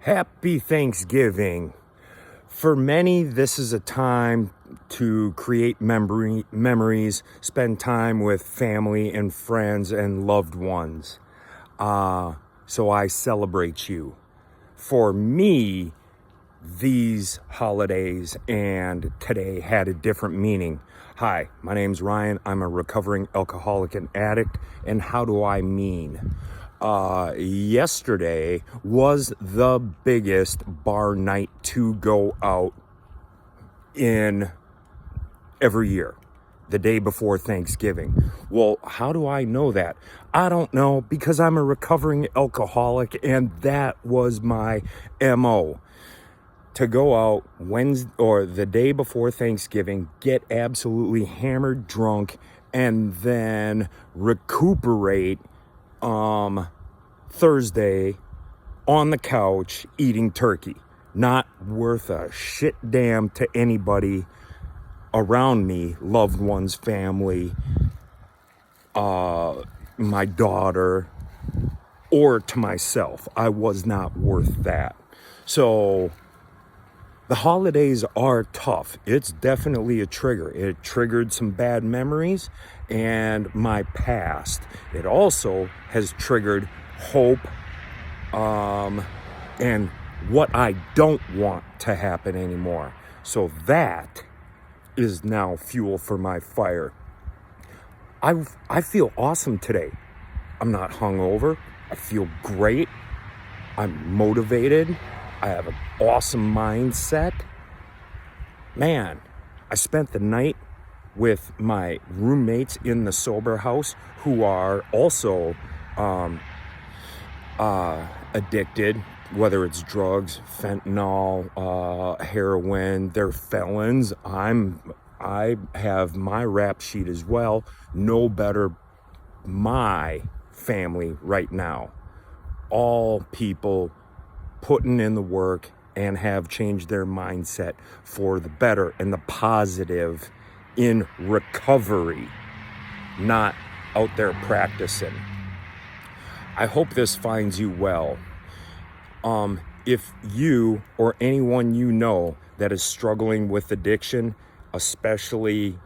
Happy Thanksgiving. For many, this is a time to create memories, spend time with family and friends and loved ones. So I celebrate you. For me, these holidays and today had a different meaning. Hi, my name's Ryan. I'm a recovering alcoholic and addict. And how do I mean? Yesterday was the biggest bar night to go out in every year, the day before Thanksgiving. Well, how do I know that? I don't know, because I'm a recovering alcoholic and that was my MO. To go out Wednesday or the day before Thanksgiving, get absolutely hammered drunk, and then recuperate Thursday on the couch eating turkey. Not worth a shit damn to anybody around me, loved ones, family, my daughter, or to myself. I was not worth that. So the holidays are tough. It's definitely a trigger. It triggered some bad memories and my past. It also has triggered hope and what I don't want to happen anymore. So that is now fuel for my fire. I feel awesome today. I'm not hungover. I feel great. I'm motivated. I have an awesome mindset. Man, I spent the night with my roommates in the sober house who are also addicted, whether it's drugs, fentanyl, heroin. They're felons. I have my rap sheet as well. No better my family right now. All people putting in the work and have changed their mindset for the better and the positive in recovery, not out there practicing. I hope this finds you well. If you or anyone you know that is struggling with addiction, especially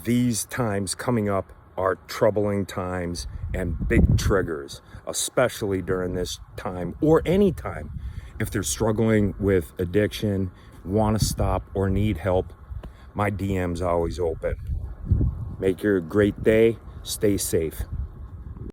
these times coming up are troubling times and big triggers, especially during this time or any time. If they're struggling with addiction, want to stop or need help, my DM's always open. Make your great day. Stay safe.